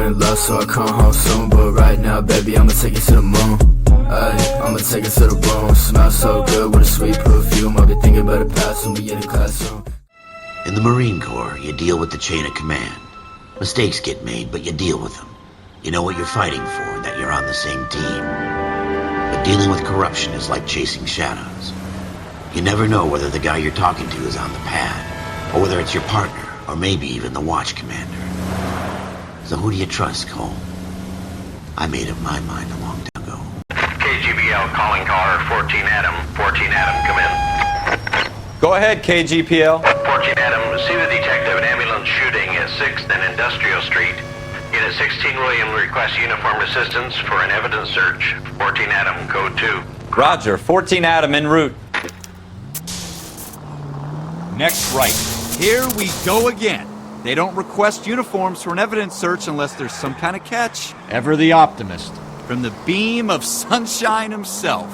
in love, so I come home soon. But right now, baby, I'ma take you to the moon. I'ma take it to the room. Smells so good with a sweet perfume. I'll be thinking about the past when we in the classroom. In the Marine Corps, you deal with the chain of command. Mistakes get made, but you deal with them. You know what you're fighting for and that you're on the same team. But dealing with corruption is like chasing shadows. You never know whether the guy you're talking to is on the pad, or whether it's your partner, or maybe even the watch commander. So who do you trust, Cole? I made up my mind a long time ago. KGBL calling caller 14 Adam. 14 Adam, come in. Go ahead, KGPL. 14 Adam, see the detective an ambulance shooting at 6th and Industrial Street. Unit 16 William requests uniformed assistance for an evidence search. 14 Adam, code 2. Roger, 14 Adam en route. Next right. Here we go again. They don't request uniforms for an evidence search unless there's some kind of catch. Ever the optimist. From the beam of sunshine himself.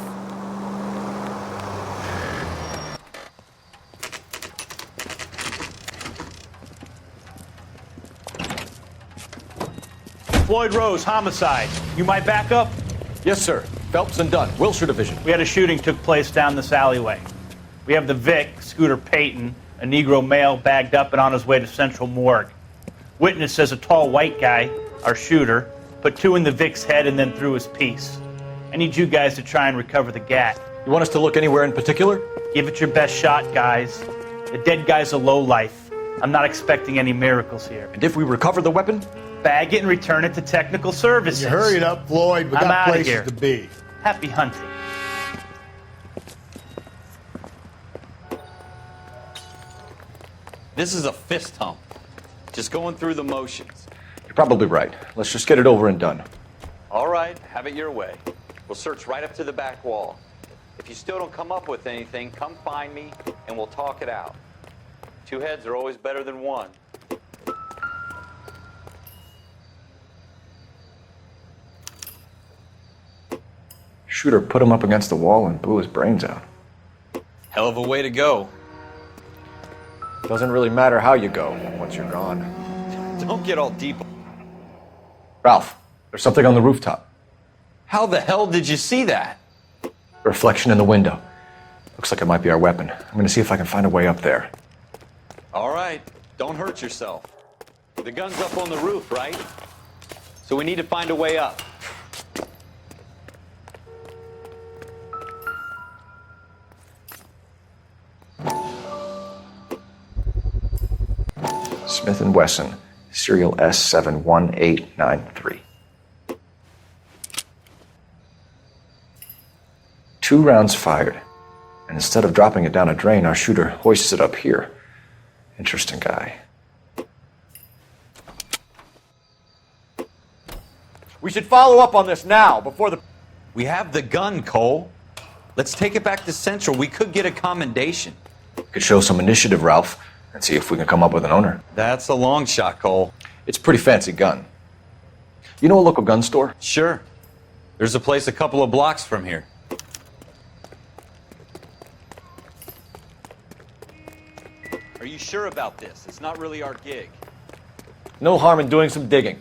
Floyd Rose, homicide. You might back up? Yes, sir. Phelps and Dunn, Wilshire Division. We had a shooting took place down this alleyway. We have the Vic, Scooter Payton, a Negro male bagged up and on his way to Central Morgue. Witness says a tall white guy, our shooter, put 2 in the Vic's head and then threw his piece. I need you guys to try and recover the gat. You want us to look anywhere in particular? Give it your best shot, guys. The dead guy's a lowlife. I'm not expecting any miracles here. And if we recover the weapon? Bag it and return it to technical services. You hurry it up, Floyd. We I'm got outta places here. to be. Happy hunting. This is a fist hump. Just going through the motions. You're probably right. Let's just get it over and done. All right, have it your way. We'll search right up to the back wall. If you still don't come up with anything, come find me and we'll talk it out. 2 heads are always better than 1. Shooter put him up against the wall and blew his brains out. Hell of a way to go. Doesn't really matter how you go once you're gone. Don't get all deep. Ralph, there's something on the rooftop. How the hell did you see that? A reflection in the window. Looks like it might be our weapon. I'm gonna see if I can find a way up there. All right, don't hurt yourself. The gun's up on the roof, right? So we need to find a way up. Smith & Wesson, serial S71893. 2 rounds fired, and instead of dropping it down a drain, our shooter hoists it up here. Interesting guy. We should follow up on this now, before the... We have the gun, Cole. Let's take it back to Central. We could get a commendation. Could show some initiative, Ralph, and see if we can come up with an owner. That's a long shot, Cole. It's a pretty fancy gun. You know a local gun store? Sure. There's a place a couple of blocks from here. Are you sure about this? It's not really our gig. No harm in doing some digging.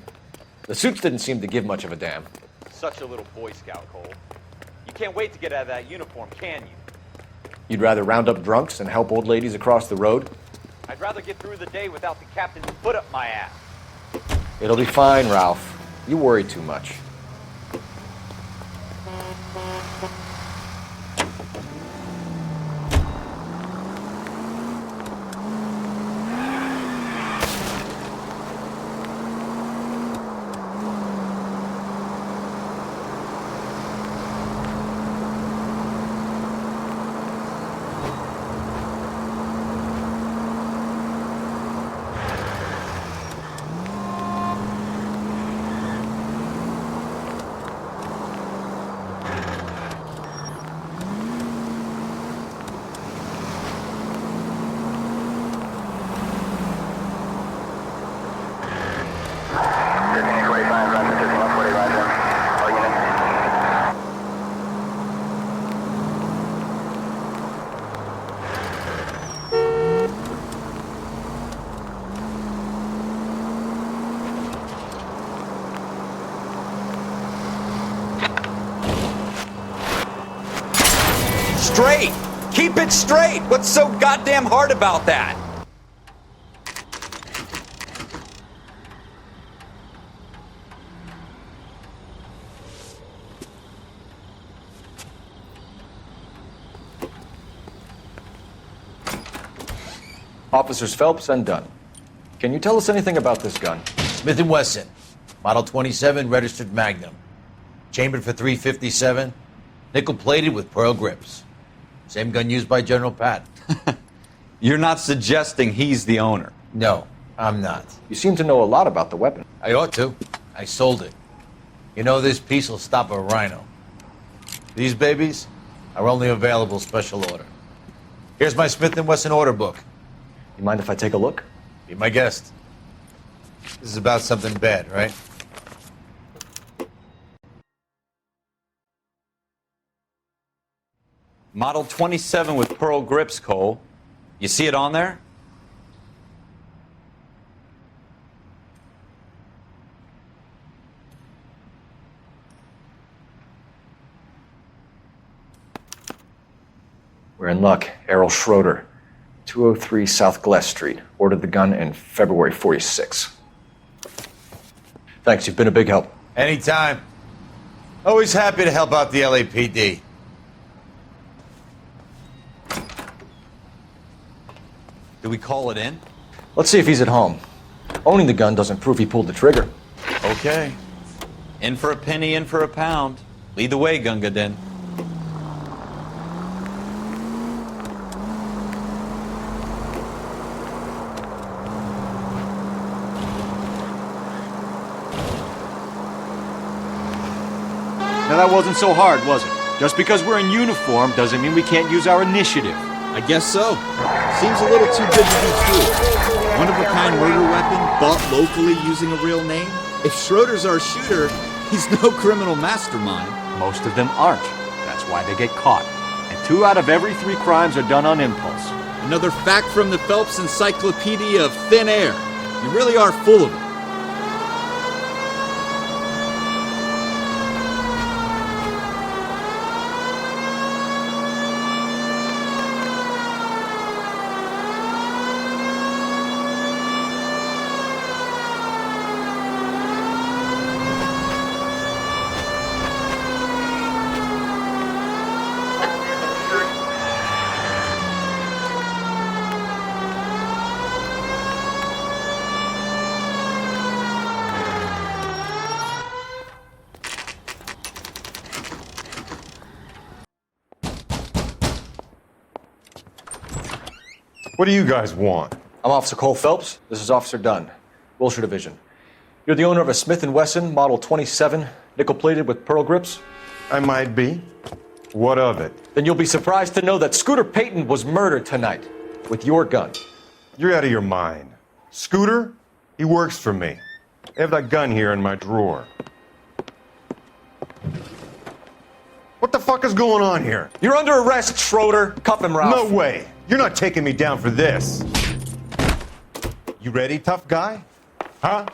The suits didn't seem to give much of a damn. Such a little Boy Scout, Cole. You can't wait to get out of that uniform, can you? You'd rather round up drunks and help old ladies across the road? I'd rather get through the day without the captain's foot up my ass. It'll be fine, Ralph. You worry too much. straight! Keep it straight! What's so goddamn hard about that? Officers Phelps and Dunn. Can you tell us anything about this gun? Smith & Wesson, Model 27, registered Magnum. Chambered for .357, nickel-plated with pearl grips. Same gun used by General Patton. You're not suggesting he's the owner? No, I'm not. You seem to know a lot about the weapon. I ought to. I sold it. You know, this piece will stop a rhino. These babies are only available special order. Here's my Smith & Wesson order book. You mind if I take a look? Be my guest. This is about something bad, right? Model 27 with pearl grips, Cole. You see it on there? We're in luck. Errol Schroeder, 203 South Glass Street. Ordered the gun in February 46. Thanks, you've been a big help. Anytime. Always happy to help out the LAPD. Do we call it in? Let's see if he's at home. Owning the gun doesn't prove he pulled the trigger. Okay. In for a penny, in for a pound. Lead the way, Gunga Din. Now that wasn't so hard, was it? Just because we're in uniform doesn't mean we can't use our initiative. I guess so. Seems a little too good to be true. One-of-a-kind murder weapon bought locally using a real name? If Schroeder's our shooter, he's no criminal mastermind. Most of them aren't. That's why they get caught. And 2 out of every 3 crimes are done on impulse. Another fact from the Phelps Encyclopedia of Thin Air. You really are full of it. What do you guys want? I'm Officer Cole Phelps. This is Officer Dunn, Wilshire Division. You're the owner of a Smith & Wesson Model 27, nickel-plated with pearl grips? I might be. What of it? Then you'll be surprised to know that Scooter Payton was murdered tonight with your gun. You're out of your mind. Scooter? He works for me. I have that gun here in my drawer. What the fuck is going on here? You're under arrest, Schroeder. Cuff him, Ralph. No way. You're not taking me down for this. You ready, tough guy? Huh?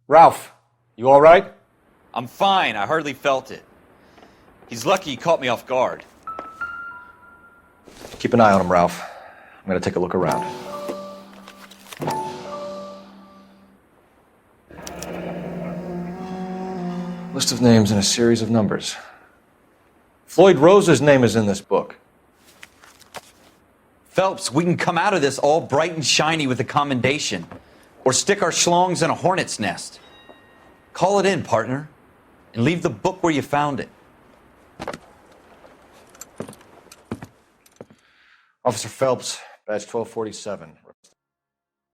Ralph, you all right? I'm fine. I hardly felt it. He's lucky he caught me off guard. Keep an eye on him, Ralph. I'm going to take a look around. List of names and a series of numbers. Floyd Rose's name is in this book. Phelps, we can come out of this all bright and shiny with a commendation. Or stick our schlongs in a hornet's nest. Call it in, partner. And leave the book where you found it. Officer Phelps, badge 1247.